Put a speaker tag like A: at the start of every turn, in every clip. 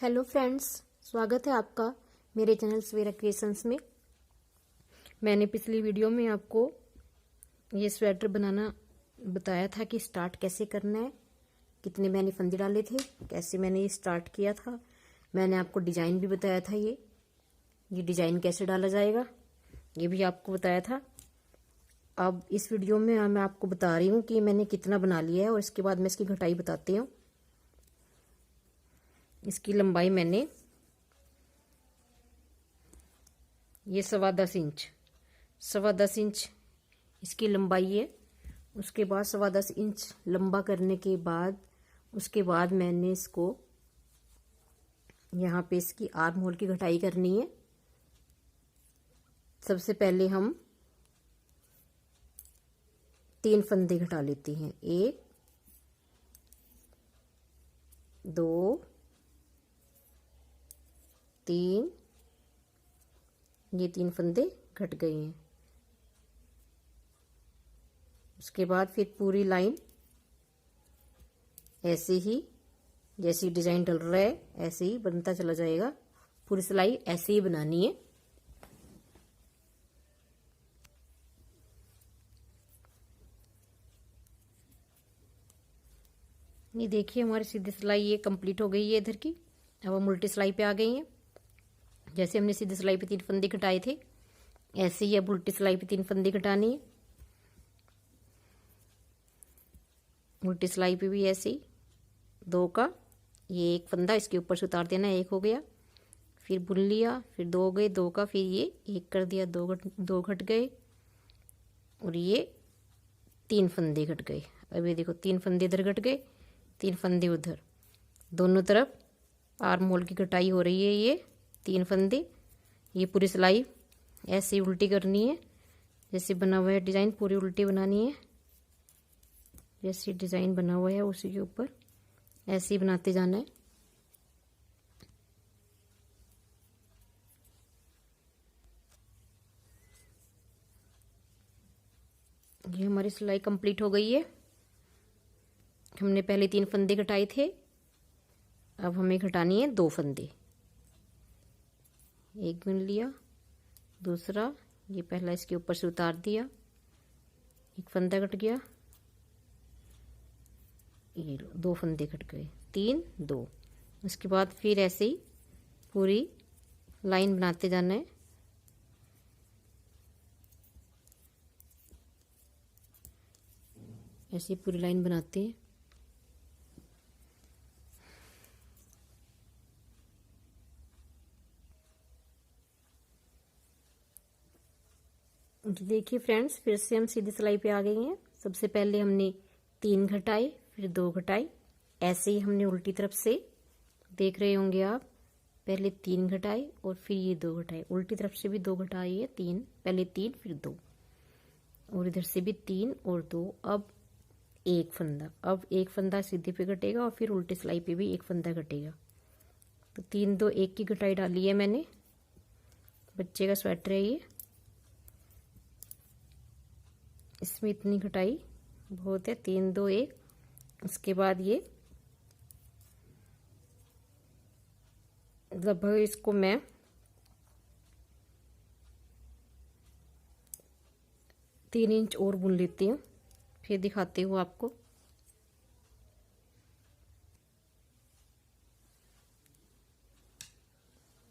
A: Hello friends, स्वागत है आपका मेरे चैनल सवेरा क्रिएशंस में। मैंने पिछली वीडियो में आपको ये स्वेटर बनाना बताया था कि स्टार्ट कैसे करना है, कितने मैंने फंदे डाले थे, कैसे मैंने ये स्टार्ट किया था। मैंने आपको डिज़ाइन भी बताया था, ये डिज़ाइन कैसे डाला जाएगा ये भी आपको बताया था। अब इस वीडियो में मैं आपको बता रही हूँ कि मैंने कितना बना लिया है और इसके बाद मैं इसकी घटाई बताती हूँ। इसकी लंबाई मैंने ये 10.25 इंच इसकी लंबाई है। उसके बाद 10.25 इंच लंबा करने के बाद उसके बाद मैंने इसको यहाँ पे इसकी आर्म होल की घटाई करनी है। सबसे पहले हम 3 फंदे घटा लेते हैं, 1 2 3। ये 3 फंदे घट गए हैं। उसके बाद फिर पूरी लाइन ऐसे ही जैसी डिजाइन डल रहा है ऐसे ही बनता चला जाएगा। पूरी सिलाई ऐसे ही बनानी है। ये देखिए हमारी सीधी सिलाई ये कंप्लीट हो गई है इधर की। अब हम उल्टी सिलाई पे आ गई हैं। जैसे हमने सीधी सिलाई पे 3 फंदे घटाए थे ऐसे ही अब उल्टी सिलाई पे 3 फंदे घटानी है। उल्टी सिलाई पे भी ऐसे ही 2 का ये 1 फंदा इसके ऊपर से उतार देना, 1 हो गया, फिर बुन लिया, फिर 2 हो गए, 2 का फिर ये 1 कर दिया, 2 घट गए और ये 3 फंदे घट गए। अब ये देखो 3 फंदे इधर घट गए, 3 फंदे उधर, दोनों तरफ आर्म होल की कटाई हो रही है। ये 3 फंदे, ये पूरी सिलाई ऐसे ही उल्टी करनी है जैसे बना हुआ है डिज़ाइन, पूरी उल्टी बनानी है। जैसे डिज़ाइन बना हुआ है उसी के ऊपर ऐसे ही बनाते जाना है। ये हमारी सिलाई कंप्लीट हो गई है। हमने पहले 3 फंदे घटाए थे, अब हमें घटानी है 2 फंदे। 1 बुन लिया, दूसरा ये पहला इसके ऊपर से उतार दिया, 1 फंदा घट गया, ये 2 फंदे घट गए, 3 2। उसके बाद फिर ऐसे ही पूरी लाइन बनाते जाना है। ऐसे पूरी लाइन बनाते हैं। देखिए फ्रेंड्स, फिर से हम सीधी सिलाई पे आ गई हैं। सबसे पहले हमने 3 घटाए, फिर 2 घटाए, ऐसे ही हमने उल्टी तरफ से देख रहे होंगे आप, पहले 3 घटाए और फिर ये 2 घटाए, उल्टी तरफ से भी 2 घटाए है, 3 पहले 3 फिर 2 और इधर से भी 3 और 2। अब 1 फंदा, अब 1 फंदा सीधे पे घटेगा और फिर उल्टी सिलाई पे भी 1 फंदा घटेगा। तो 3 2 1 की घटाई डाली है मैंने। बच्चे का स्वेटर है ये, इसमें इतनी घटाई बहुत है, 3 2 1। उसके बाद ये लगभग इसको मैं 3 इंच और बुन लेती हूँ, फिर दिखाती हूँ आपको।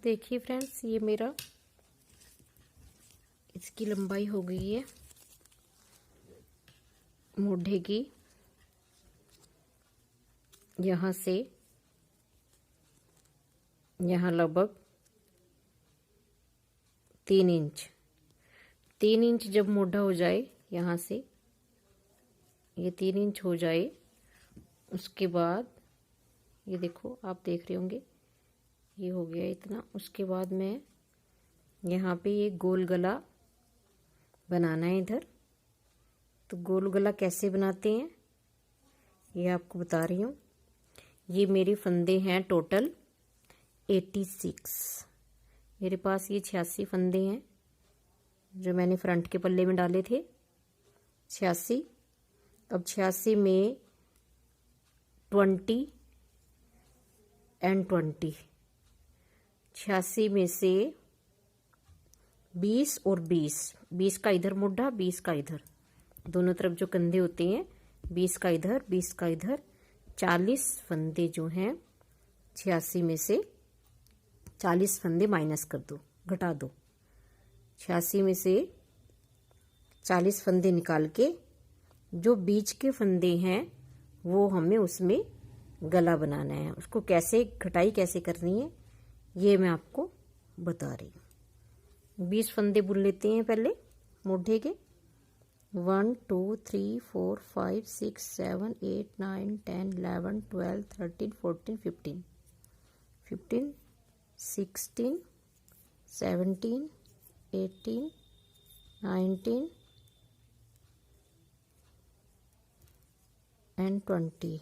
A: देखिए फ्रेंड्स, ये मेरा इसकी लंबाई हो गई है मोढे की, यहाँ से यहाँ लगभग 3 इंच। 3 इंच जब मोढा हो जाए, यहाँ से ये 3 इंच हो जाए, उसके बाद ये देखो आप देख रहे होंगे ये हो गया इतना। उसके बाद मैं यहाँ पे ये गोल गला बनाना है इधर। तो गोल गला कैसे बनाते हैं ये आपको बता रही हूँ। ये मेरे फंदे हैं टोटल 86। मेरे पास ये 86 फंदे हैं जो मैंने फ्रंट के पल्ले में डाले थे, 86। अब 86 में 20 एंड 20 86 में से 20 और 20 का इधर मोढ़ा, 20 का इधर, दोनों तरफ जो कंधे होते हैं 20 का इधर 20 का इधर, 40 फंदे जो हैं 86 में से 40 फंदे माइनस कर दो, घटा दो। 86 में से 40 फंदे निकाल के जो बीच के फंदे हैं वो हमें उसमें गला बनाना है। उसको कैसे घटाई कैसे करनी है ये मैं आपको बता रही हूँ। 20 फंदे बुन लेते हैं पहले मोढ़े के। 1 2 3 4 5 6 7 8 9 10 11 12 13 14 15 15 16 17 18 19 and 20।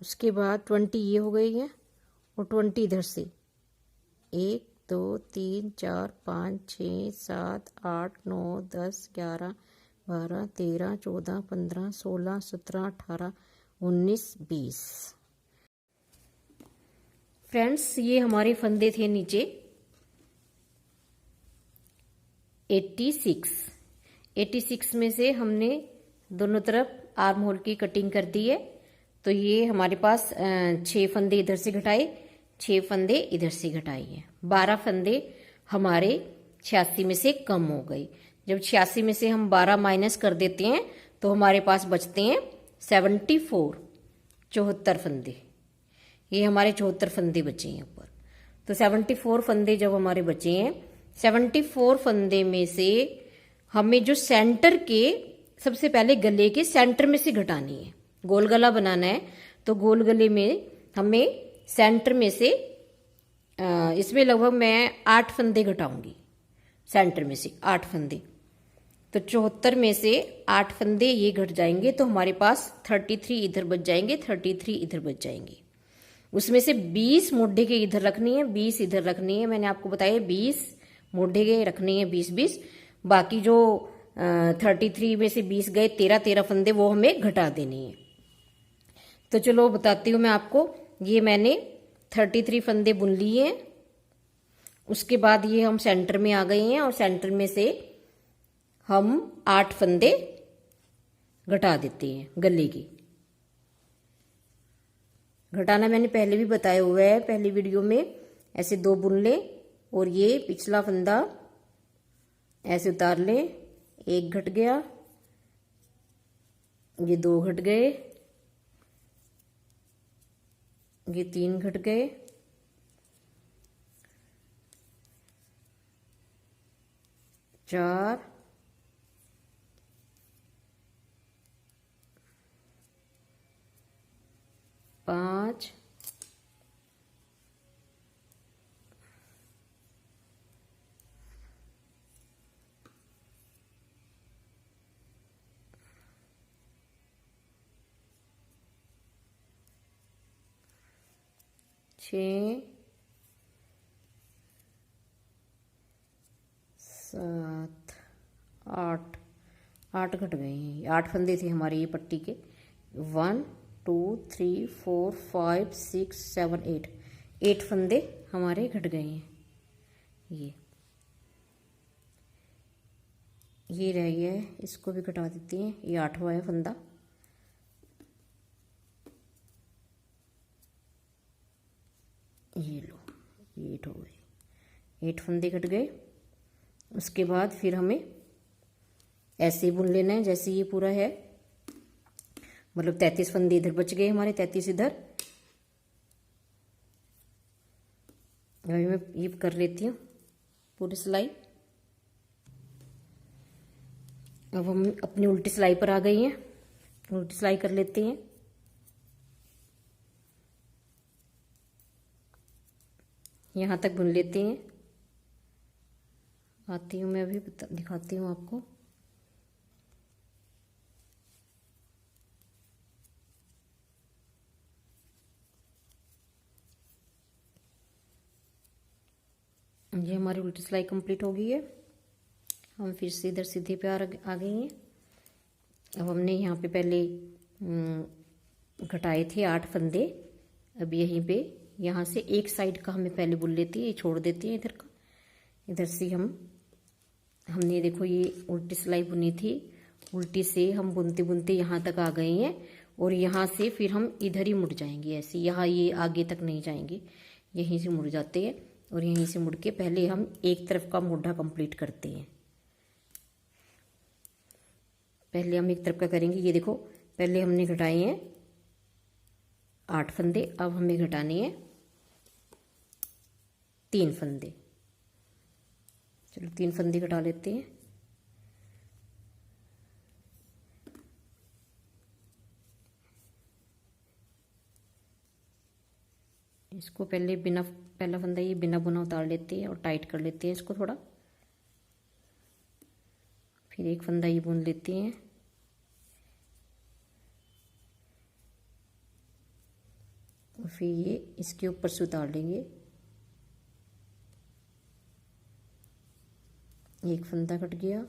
A: उसके बाद 20 ये हो गई है और 20 इधर से 1 2 3 4 5 6 7 8 9 10 11 12 13 14 15 16 17 18 19 20। फ्रेंड्स ये हमारे फंदे थे नीचे 86 में से हमने दोनों तरफ आर्म होल की कटिंग कर दी है। तो ये हमारे पास 6 फंदे इधर से घटाए, 6 फंदे इधर से घटाए हैं, 12 फंदे हमारे 86 में से कम हो गए। जब 86 में से हम 12 माइनस कर देते हैं तो हमारे पास बचते हैं 74, 74 फंदे। ये हमारे 74 फंदे बचे हैं ऊपर। तो 74 फंदे जब हमारे बचे हैं, 74 फंदे में से हमें जो सेंटर के सबसे पहले गले के सेंटर में से घटानी है। गोल गला बनाना है तो गोल गले में हमें सेंटर में से इसमें लगभग मैं 8 फंदे घटाऊंगी, सेंटर में से 8 फंदे। तो 74 में से 8 फंदे ये घट जाएंगे तो हमारे पास 33 इधर बच जाएंगे, 33 इधर बच जाएंगे। उसमें से 20 मोढ़े के इधर रखनी है, 20 इधर रखनी है। मैंने आपको बताया 20 मोढ़े के रखनी है, 20 बाकी जो 33 में से 20 गए, 13 फंदे वो हमें घटा देने हैं। तो चलो बताती हूँ मैं आपको। ये मैंने 33 फंदे बुन लिए हैं। उसके बाद ये हम सेंटर में आ गए हैं और सेंटर में से हम 8 फंदे घटा देते हैं गले की। घटाना मैंने पहले भी बताया हुआ है, पहली वीडियो में। ऐसे 2 बुन ले और ये पिछला फंदा ऐसे उतार ले, 1 घट गया, ये 2 घट गए, ये 3 घट गए, 4, 5, 6, 7, 8 घट गए हैं। 8 फंदे थे हमारे ये पट्टी के। 1 2 3 4 5 6 7 8 फंदे हमारे घट गए हैं। ये रह गया है, इसको भी घटा देते हैं। ये 8वां है फंदा। ये लो, ये 8 हो गए, 8 फंदे घट गए। उसके बाद फिर हमें ऐसे ही बुन लेना है जैसे ये पूरा है, मतलब 33 फंदे इधर बच गए हमारे, 33 इधर। अभी मैं ये कर लेती हूँ पूरी सिलाई। अब हम अपनी उल्टी सिलाई पर आ गई हैं, उल्टी सिलाई कर लेते हैं। यहाँ तक बुन लेते हैं। आती हूँ मैं, अभी दिखाती हूँ आपको। ये हमारी उल्टी सिलाई कंप्लीट हो गई है। हम फिर से इधर सीधे पे आ गए हैं। अब हमने यहाँ पे पहले घटाए थे 8 फंदे। अब यहीं पे यहाँ से एक साइड का हमें पहले बुन लेती है, ये छोड़ देती है इधर का। इधर से हमने देखो ये उल्टी सिलाई बुनी थी, उल्टी से हम बुनते बुनते यहाँ तक आ गए हैं और यहाँ से फिर हम इधर ही मुड़ जाएंगे ऐसे, यहाँ ये आगे तक नहीं जाएंगे, यहीं से मुड़ जाते हैं और यहीं से मुड़ के पहले हम एक तरफ का मोढ़ा कंप्लीट करते हैं। पहले हम एक तरफ का करेंगे। ये देखो पहले हमने घटाए हैं 8 फंदे, अब हमें घटाने हैं 3 फंदे। चलो 3 फंदे घटा लेते हैं। इसको पहले पहला फंदा ये बिना बुना उतार लेते हैं और टाइट कर लेते हैं इसको थोड़ा। फिर एक फंदा ये बुन लेते हैं, और फिर ये इसके ऊपर से उतार लेंगे। एक फंदा कट गया,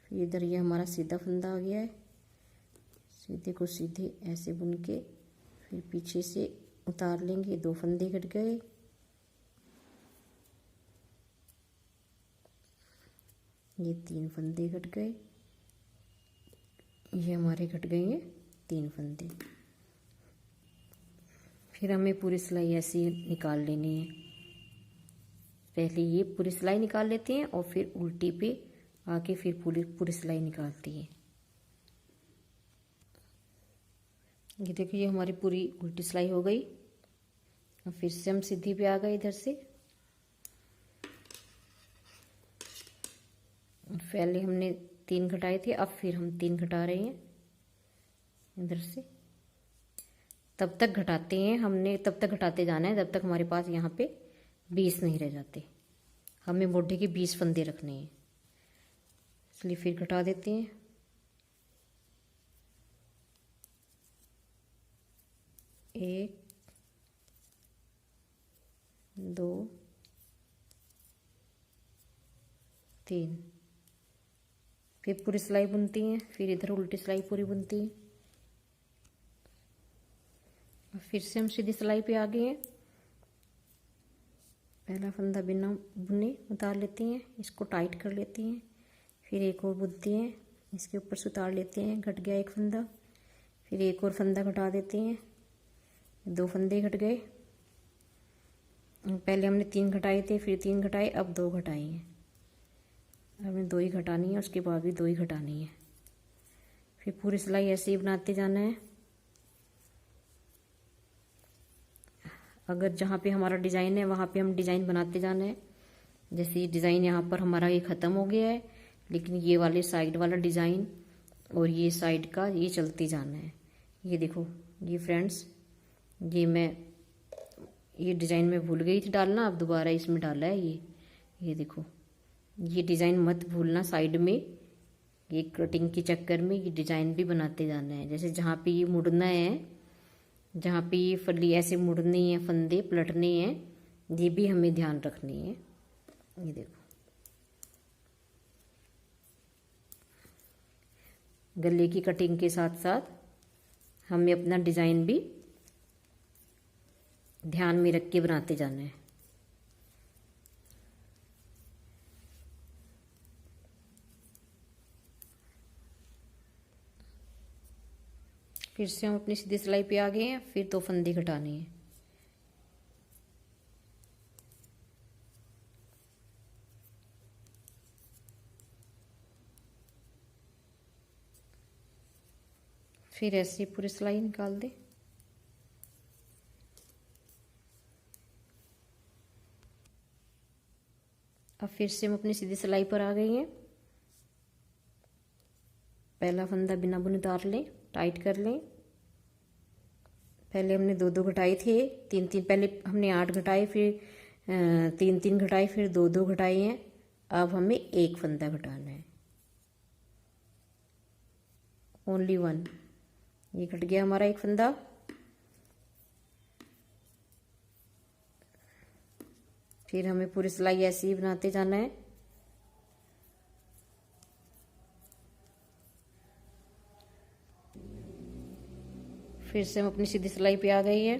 A: फिर इधर ये हमारा सीधा फंदा आ गया है। सीधे को सीधे ऐसे बुन के फिर पीछे से उतार लेंगे। 2 फंदे कट गए, ये 3 फंदे कट गए, ये हमारे कट गए हैं 3 फंदे। फिर हमें पूरी सिलाई ऐसे निकाल लेनी है। पहले ये पूरी सिलाई निकाल लेते हैं और फिर उल्टी पे आके फिर पूरी सिलाई निकालती है। ये देखिए ये हमारी पूरी उल्टी सिलाई हो गई। अब फिर से हम सीधी पे आ गए इधर से। पहले हमने 3 घटाए थे, अब फिर हम 3 घटा रहे हैं इधर से। तब तक घटाते हैं हमने, तब तक घटाते जाना है जब तक हमारे पास यहाँ पे 20 नहीं रह जाते। हमें मोढ़े के 20 फंदे रखने हैं, इसलिए फिर घटा देते हैं। एक, 2, 3। फिर पूरी सिलाई बुनती हैं, फिर इधर उल्टी सिलाई पूरी बुनती हैं। फिर से हम सीधी सिलाई पे आ गए हैं। पहला फंदा बिना बुने उतार लेते हैं, इसको टाइट कर लेते हैं। फिर एक और बुनते हैं, इसके ऊपर से उतार लेते हैं। घट गया एक फंदा, फिर एक और फंदा घटा देते हैं। 2 फंदे घट गए। पहले हमने 3 घटाए थे, फिर 3 घटाए, अब 2 घटाए हैं। हमें 2 ही घटानी है, उसके बाद भी 2 ही घटानी है। फिर पूरी सिलाई ऐसे ही बनाते जाना है। अगर जहाँ पे हमारा डिज़ाइन है वहाँ पे हम डिज़ाइन बनाते जाना है। जैसे ये डिज़ाइन यहाँ पर हमारा ये ख़त्म हो गया है, लेकिन ये वाले साइड वाला डिज़ाइन और ये साइड का ये चलते जाना है। ये देखो ये फ्रेंड्स, ये डिज़ाइन मैं भूल गई थी डालना, अब दोबारा इसमें डाला है। ये देखो ये डिज़ाइन मत भूलना साइड में। ये कटिंग के चक्कर में ये डिज़ाइन भी बनाते जाना है। जैसे जहाँ पे ये मुड़ना है, जहाँ पे ये फली ऐसे मुड़नी है, फंदे पलटने हैं, ये भी हमें ध्यान रखनी है। ये देखो गले की कटिंग के साथ साथ हमें अपना डिज़ाइन भी ध्यान में रख के बनाते जाना है। फिर से हम अपनी सीधी सिलाई पे आ गए हैं। फिर 2 फंदे घटाने हैं। फिर ऐसे पूरी सिलाई निकाल दे। अब फिर से हम अपनी सीधी सिलाई पर आ गई हैं। पहला फंदा बिना बुने उतार लें, टाइट कर लें। पहले हमने 2-2 घटाए थे, 3-3, पहले हमने 8 घटाए, फिर 3-3 घटाए, फिर 2-2 घटाए हैं। अब हमें एक फंदा घटाना है, ओनली 1। ये घट गया हमारा एक फंदा। फिर हमें पूरी सिलाई ऐसे ही बनाते जाना है। फिर से हम अपनी सीधी सिलाई पे आ गई है।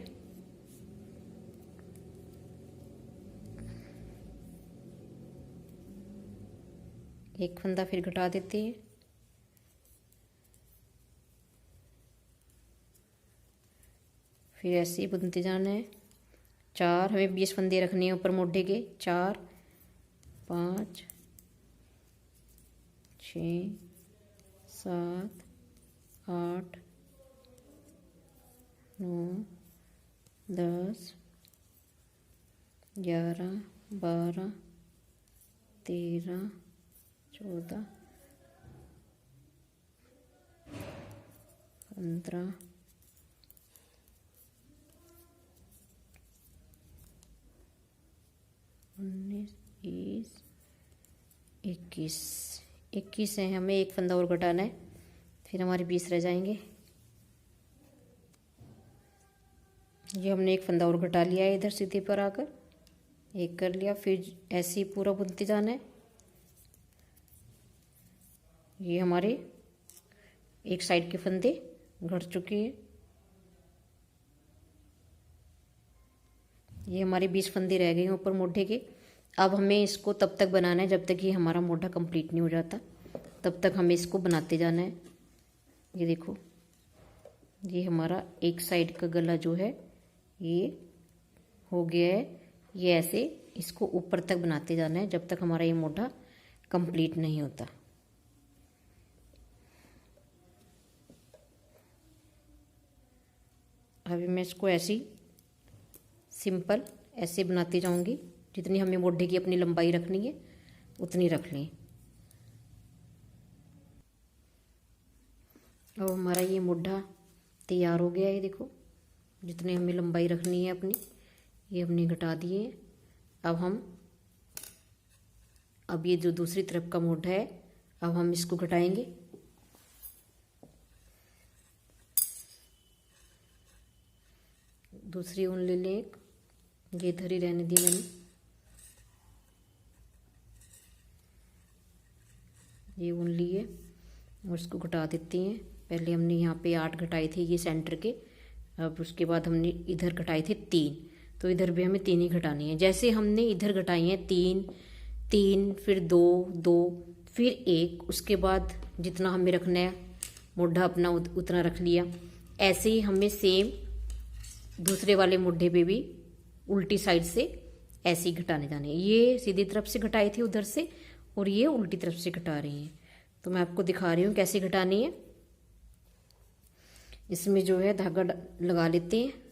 A: एक फंदा फिर घटा देते हैं। फिर ऐसे ही बुनते जाना है। 4 हमें 20 फंदे रखने हैं ऊपर मोढे के। 4 5 6 7 8 9 10 11 12 13 14 15 19 20 21 21 है। हमें एक फंदा और घटाना है, फिर हमारे 20 रह जाएंगे। ये हमने एक फंदा और घटा लिया है इधर सीधे पर आकर, एक कर लिया। फिर ऐसे ही पूरा बुनते जाना है। ये हमारे एक साइड के फंदे घट चुके हैं। ये हमारे 20 फंदे रह गए हैं ऊपर मोढे के। अब हमें इसको तब तक बनाना है जब तक ये हमारा मोढा कंप्लीट नहीं हो जाता, तब तक हमें इसको बनाते जाना है। ये देखो, ये हमारा एक साइड का गला जो है ये हो गया है। ये ऐसे इसको ऊपर तक बनाते जाना है जब तक हमारा ये मोढा कंप्लीट नहीं होता। अभी मैं इसको ऐसी सिंपल ऐसे बनाती जाऊंगी। जितनी हमें मोढे की अपनी लंबाई रखनी है उतनी रख लें। अब हमारा ये मोढा तैयार हो गया है। देखो, जितनी हमें लंबाई रखनी है अपनी, ये हमने घटा दिए। अब ये जो दूसरी तरफ का मोढा है, अब हम इसको घटाएंगे। दूसरी ऊन ले लें एक, ये इधर ही रहने दी मैंने। ये ऊन लिए और इसको घटा देते हैं। पहले हमने यहाँ पे 8 घटाए थे ये सेंटर के, अब उसके बाद हमने इधर घटाए थे 3, तो इधर भी हमें 3 ही घटानी है। जैसे हमने इधर घटाई हैं 3 3, फिर 2 2, फिर 1, उसके बाद जितना हमें रखना है मोढा अपना उतना रख लिया। ऐसे ही हमें सेम दूसरे वाले मोढे पे भी उल्टी साइड से ऐसे ही घटाने जाने हैं। ये सीधी तरफ से घटाई थी उधर से, और ये उल्टी तरफ से घटा रही हैं। तो मैं आपको दिखा रही हूँ कैसे घटानी है। इसमें जो है धागा लगा लेते हैं।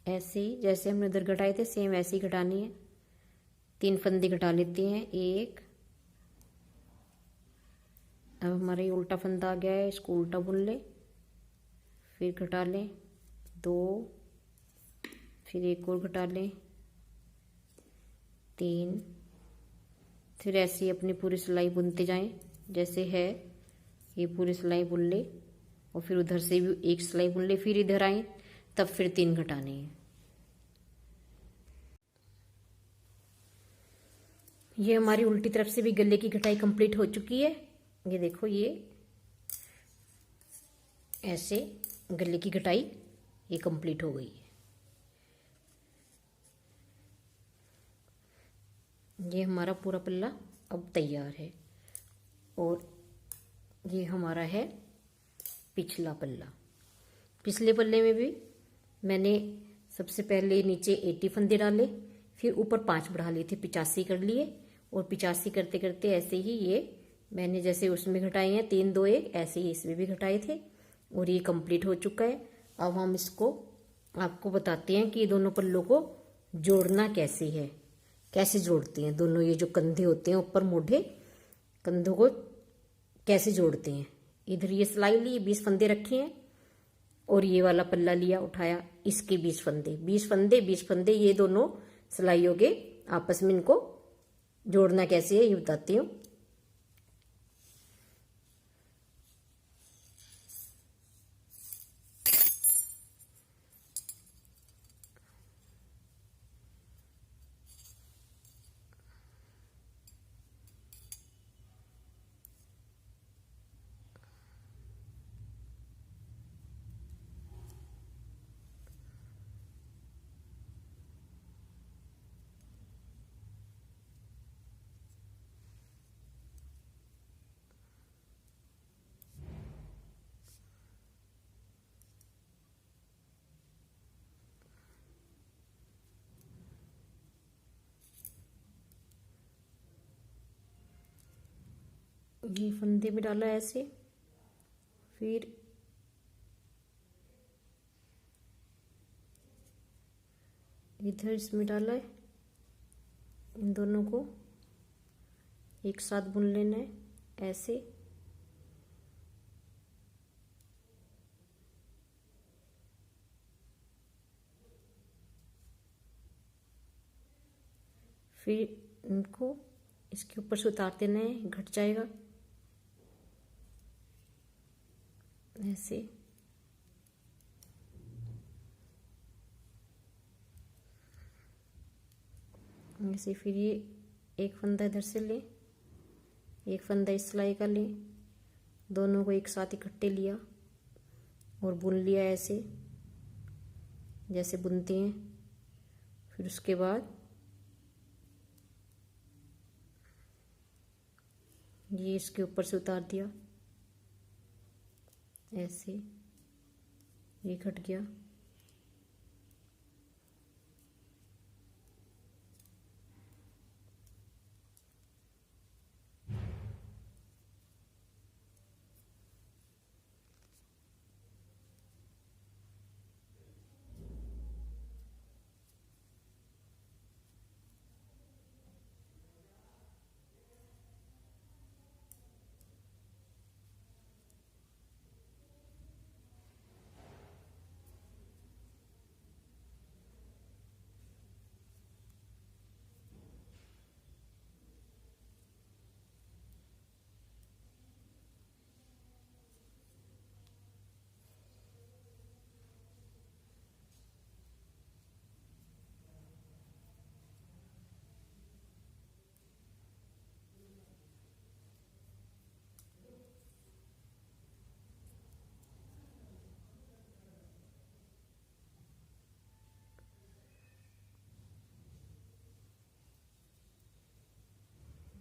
A: ऐसे ही जैसे हमने उधर घटाए थे सेम ऐसे ही घटानी है। 3 फंदे घटा लेते हैं। 1, अब हमारा ये उल्टा फंदा आ गया है, इसको उल्टा बुन ले, फिर घटा लें 2, फिर एक और घटा लें 3, फिर ऐसे ही अपनी पूरी सिलाई बुनते जाएं जैसे है। ये पूरी सिलाई बुन ले और फिर उधर से भी एक सिलाई बुन ले, फिर इधर आए, तब फिर 3 घटाने हैं। ये हमारी उल्टी तरफ से भी गले की कटाई कंप्लीट हो चुकी है। ये देखो, ये ऐसे गले की कटाई ये कंप्लीट हो गई है। ये हमारा पूरा पल्ला अब तैयार है, और ये हमारा है पिछला पल्ला। पिछले पल्ले में भी मैंने सबसे पहले नीचे 80 फंदे डाले, फिर ऊपर 5 बढ़ा लिए थे, 85 कर लिए। और 85 करते करते ऐसे ही ये मैंने जैसे उसमें घटाए हैं 3 2 1, ऐसे ही इसमें भी घटाए थे, और ये कंप्लीट हो चुका है। अब हम इसको आपको बताते हैं कि ये दोनों पल्लों को जोड़ना कैसे है, कैसे जोड़ते हैं दोनों ये जो कंधे होते हैं ऊपर मोढ़े, कंधों को कैसे जोड़ते हैं। इधर ये सिलाई ली, 20 फंदे रखे हैं और ये वाला पल्ला लिया उठाया, इसके 20 फंदे, 20 फंदे 20 फंदे, ये दोनों सिलाइयों के आपस में इनको जोड़ना कैसे है ये बताती हूँ। ये फंदे में डाला ऐसे, फिर इधर इसमें डाला है, इन दोनों को एक साथ बुन लेना है ऐसे। फिर इनको इसके ऊपर से उतार देना है, घट जाएगा ऐसे। ऐसे फिर ये एक फंदा इधर से ले, एक फंदा इस सिलाई का ले, दोनों को एक साथ इकट्ठे लिया और बुन लिया ऐसे जैसे बुनते हैं। फिर उसके बाद ये इसके ऊपर से उतार दिया ऐसे, ये कट गया।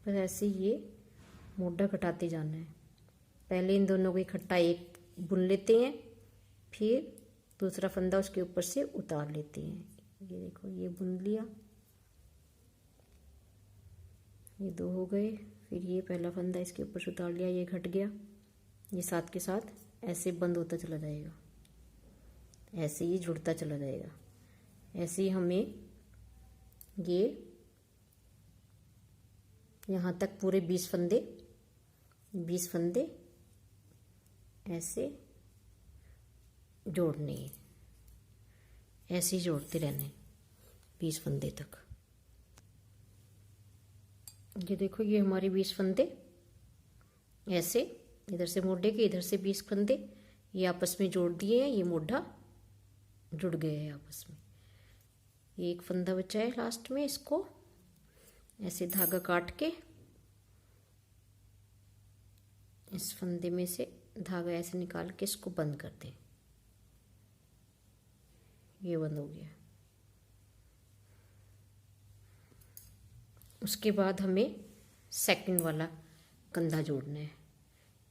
A: बस ऐसे ये मोढ़ा घटाते जाना है। पहले इन दोनों को इकट्ठा एक बुन लेते हैं, फिर दूसरा फंदा उसके ऊपर से उतार लेते हैं। ये देखो ये बुन लिया, ये दो हो गए। फिर ये पहला फंदा इसके ऊपर से उतार लिया, ये घट गया। ये साथ के साथ ऐसे बंद होता चला जाएगा, ऐसे ही जुड़ता चला जाएगा। ऐसे ही हमें ये यहाँ तक पूरे 20 फंदे ऐसे जोड़ने हैं, ऐसे ही जोड़ते रहने 20 फंदे तक। ये देखो ये हमारे 20 फंदे ऐसे, इधर से मोढ़े के इधर से 20 फंदे ये आपस में जोड़ दिए हैं। ये मोढ़ा जुड़ गए हैं आपस में। ये एक फंदा बचा है लास्ट में, इसको ऐसे धागा काट के इस फंदे में से धागा ऐसे निकाल के इसको बंद कर दें। ये बंद हो गया। उसके बाद हमें सेकंड वाला कंधा जोड़ना है।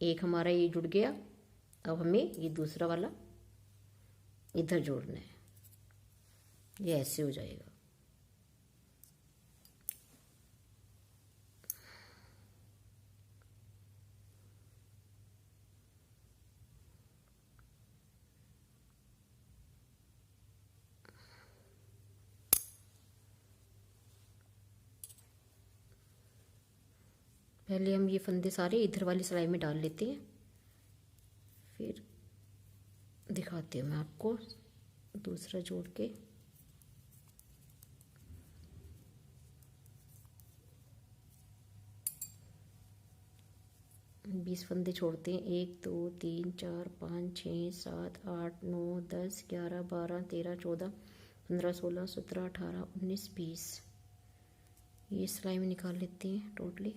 A: एक हमारा ये जुड़ गया, अब हमें ये दूसरा वाला इधर जोड़ना है। ये ऐसे हो जाएगा। पहले हम ये फंदे सारे इधर वाली सिलाई में डाल लेते हैं, फिर दिखाती हूँ मैं आपको दूसरा जोड़ के। बीस फंदे छोड़ते हैं, 1 2 3 4 5 6 7 8 9 10 11 12 13 14 15 16 17 18 19 20 ये सिलाई में निकाल लेते हैं टोटली।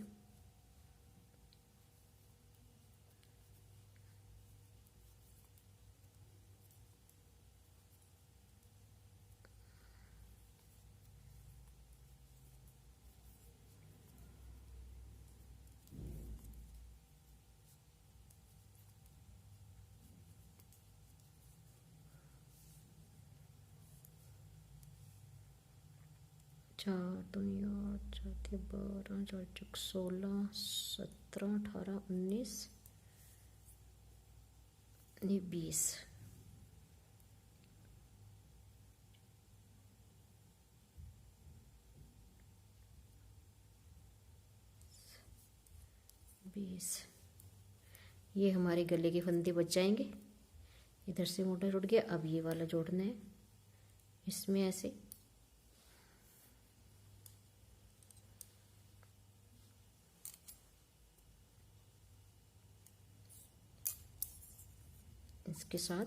A: चार दुनिया 4 12 4 चौक 16 17 18 19 ये 20। ये हमारे गले के फंदे बच जाएंगे। इधर से मोटा जुड़ गया, अब ये वाला जोड़ना है इसमें ऐसे। इसके साथ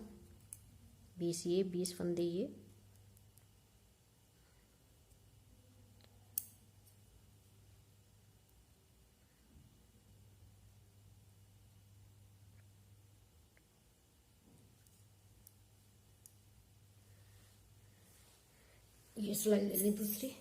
A: 20 ये 20 फंदे ये सिलाई ले लें दूसरी।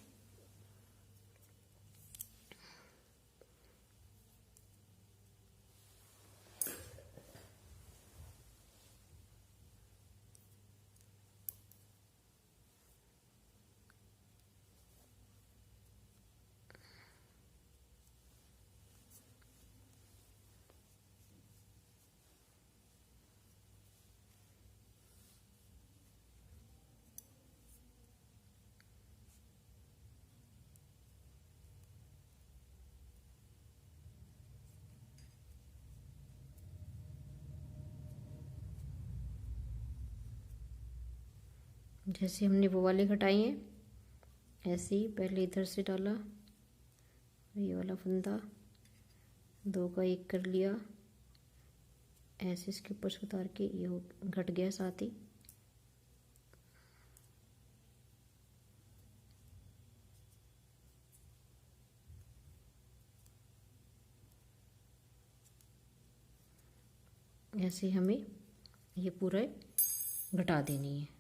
A: जैसे हमने वो वाले घटाए हैं ऐसे ही पहले इधर से डाला, ये वाला फंदा 2 का 1 कर लिया, ऐसे इसके ऊपर से उतार के ये घट गया साथ ही। ऐसे हमें ये पूरा घटा देनी है।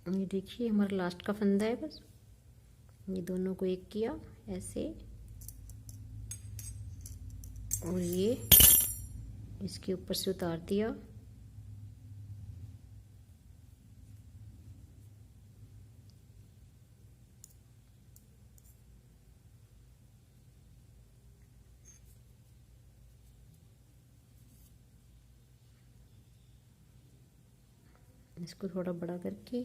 A: ये देखिए हमारा लास्ट का फंदा है, बस ये दोनों को एक किया ऐसे, और ये इसके ऊपर से उतार दिया। इसको थोड़ा बड़ा करके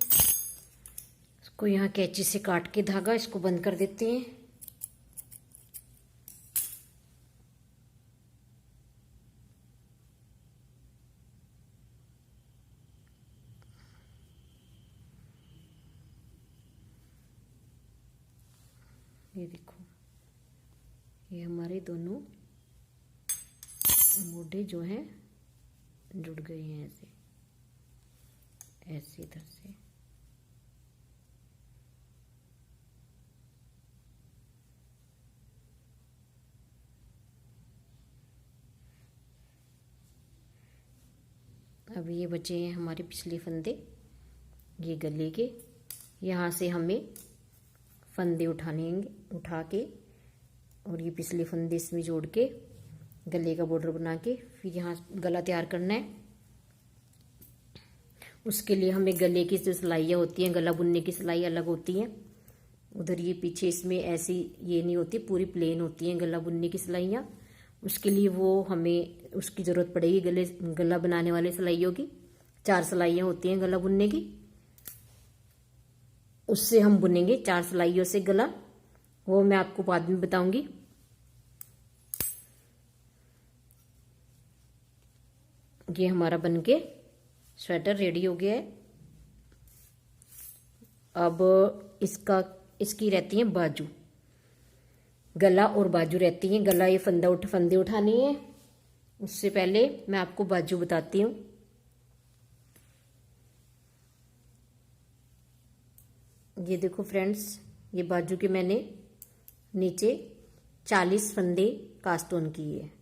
A: इसको यहाँ कैंची से काट के धागा इसको बंद कर देते हैं। ये देखो ये हमारे दोनों मोढे जो हैं जुड़ गए हैं ऐसे ऐसे इधर से। अब ये बचे हैं हमारे पिछले फंदे, ये गले के। यहाँ से हमें फंदे उठा के और ये पिछले फंदे इसमें जोड़ के गले का बॉर्डर बना के फिर यहाँ गला तैयार करना है। उसके लिए हमें गले की जो सिलाइयाँ होती हैं, गला बुनने की सिलाई अलग होती हैं। उधर ये पीछे इसमें ऐसी ये नहीं होती, पूरी प्लेन होती हैं गला बुनने की सिलाइयाँ। उसके लिए वो हमें उसकी ज़रूरत पड़ेगी गला बनाने वाले सिलाइयों की। 4 सिलाइयाँ होती हैं गला बुनने की। उससे हम बुनेंगे 4 सिलाइयों से गला, वो मैं आपको बाद में बताऊंगी। ये हमारा बनके स्वेटर रेडी हो गया है। अब इसकी रहती है बाजू, गला और बाजू रहती है। गला ये फंदे उठानी है। उससे पहले मैं आपको बाजू बताती हूँ। ये देखो फ्रेंड्स, ये बाजू के मैंने नीचे 40 फंदे कास्ट ऑन किए हैं।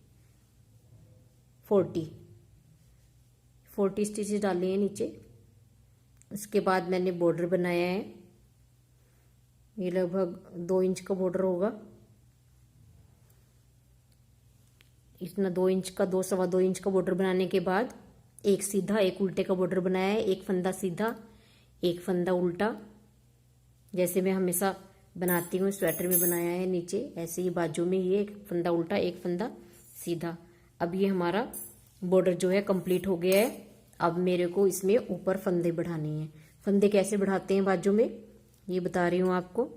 A: 40 स्टिचेस डाले हैं नीचे। उसके बाद मैंने बॉर्डर बनाया है। ये लगभग 2 इंच का बॉर्डर होगा। इतना 2 इंच का, 2 इंच का बॉर्डर बनाने के बाद एक सीधा एक उल्टे का बॉर्डर बनाया है। एक फंदा सीधा, एक फंदा उल्टा, जैसे मैं हमेशा बनाती हूँ। स्वेटर में बनाया है नीचे, ऐसे ही बाजू में ये एक फंदा उल्टा, एक फंदा सीधा। अब ये हमारा बॉर्डर जो है कंप्लीट हो गया है। अब मेरे को इसमें ऊपर फंदे बढ़ाने हैं। फंदे कैसे बढ़ाते हैं बाजू में, ये बता रही हूँ आपको।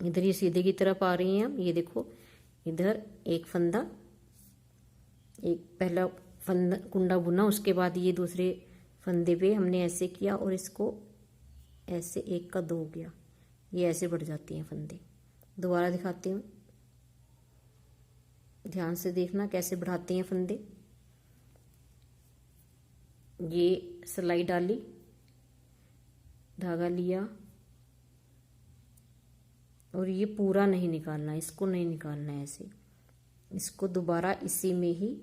A: इधर ये सीधे की तरफ आ रही हैं हम। ये देखो, इधर एक फंदा, एक पहला फंदा कुंडा बुना, उसके बाद ये दूसरे फंदे पे हमने ऐसे किया और इसको ऐसे 1 का 2 हो गया। ये ऐसे बढ़ जाती हैं फंदे। दोबारा दिखाती हूँ, ध्यान से देखना कैसे बढ़ाते हैं फंदे। ये सिलाई डाली, धागा लिया और ये पूरा नहीं निकालना, इसको नहीं निकालना है ऐसे। इसको दोबारा इसी में ही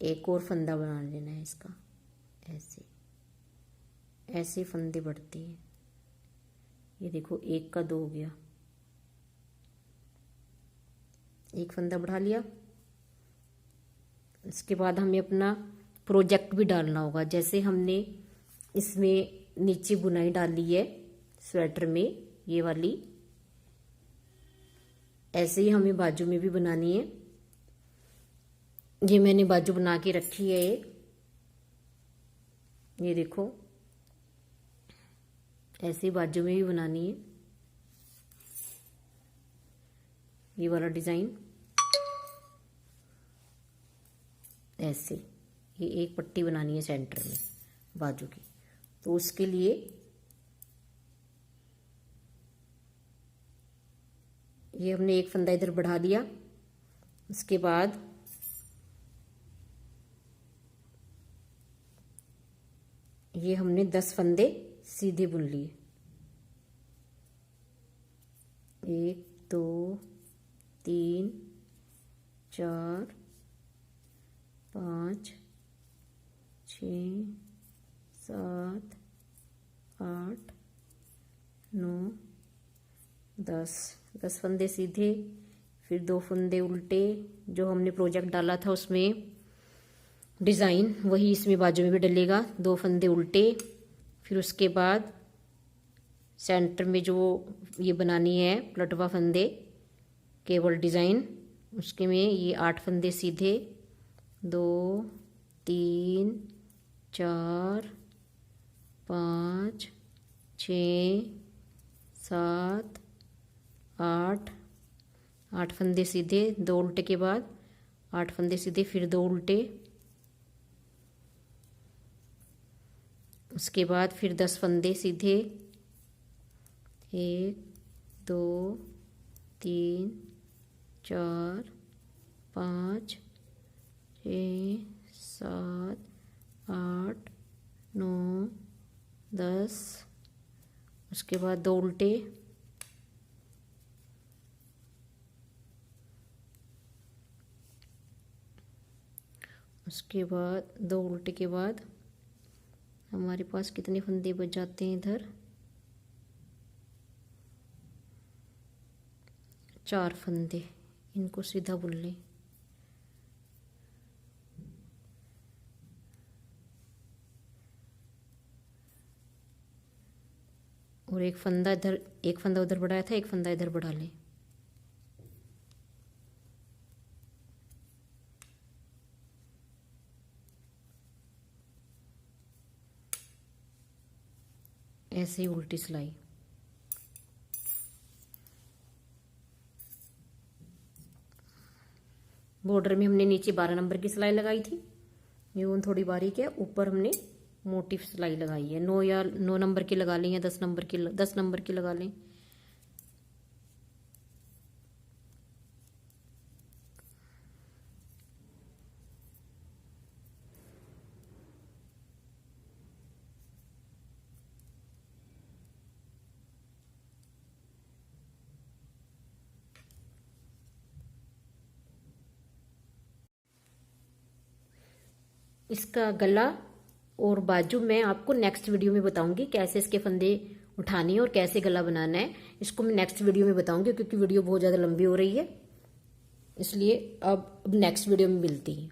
A: एक और फंदा बना लेना है इसका। ऐसे ऐसे फंदे बढ़ते हैं। ये देखो 1 का 2 हो गया। एक फंदा बढ़ा लिया। इसके बाद हमें अपना प्रोजेक्ट भी डालना होगा। जैसे हमने इसमें नीचे बुनाई डाली है स्वेटर में, ये वाली, ऐसे ही हमें बाजू में भी बनानी है। ये मैंने बाजू बना के रखी है। ये देखो, ऐसे ही बाजू में भी बनानी है। ये वाला डिजाइन ऐसे, ये एक पट्टी बनानी है सेंटर में बाजू की। तो उसके लिए ये हमने एक फंदा इधर बढ़ा दिया। उसके बाद ये हमने 10 फंदे सीधे बुन लिए। 1 2 3 4 5 6 7 8 9 10 फंदे सीधे, फिर 2 फंदे उल्टे। जो हमने प्रोजेक्ट डाला था उसमें डिज़ाइन, वही इसमें बाजू में भी डलेगा। 2 फंदे उल्टे, फिर उसके बाद सेंटर में जो ये बनानी है पलटवा फंदे, केवल डिज़ाइन, उसके में ये 8 फंदे सीधे। 2 3 4 5 6 7 8 फंदे सीधे, 2 उल्टे के बाद 8 फंदे सीधे, फिर 2 उल्टे। उसके बाद फिर 10 फंदे सीधे। 1 2 3 4 5 6 7 8 9 10। उसके बाद 2 उल्टे। उसके बाद 2 उल्टे के बाद हमारे पास कितने फंदे बच जाते हैं इधर, 4 फंदे। इनको सीधा बुन लें। और एक फंदा उधर बढ़ाया था, एक फंदा इधर बढ़ा लें। ऐसे ही उल्टी सिलाई। बॉर्डर में हमने नीचे 12 नंबर की सिलाई लगाई थी, ये ऊन थोड़ी बारीक है, ऊपर हमने मोटी सिलाई लगाई है। 9 या 9 नंबर की लगा लें या 10 नंबर की लगा लें। इसका गला और बाजू मैं आपको नेक्स्ट वीडियो में बताऊंगी, कैसे इसके फंदे उठाने हैं और कैसे गला बनाना है। इसको मैं नेक्स्ट वीडियो में बताऊंगी, क्योंकि वीडियो बहुत ज़्यादा लंबी हो रही है, इसलिए अब नेक्स्ट वीडियो में मिलती है।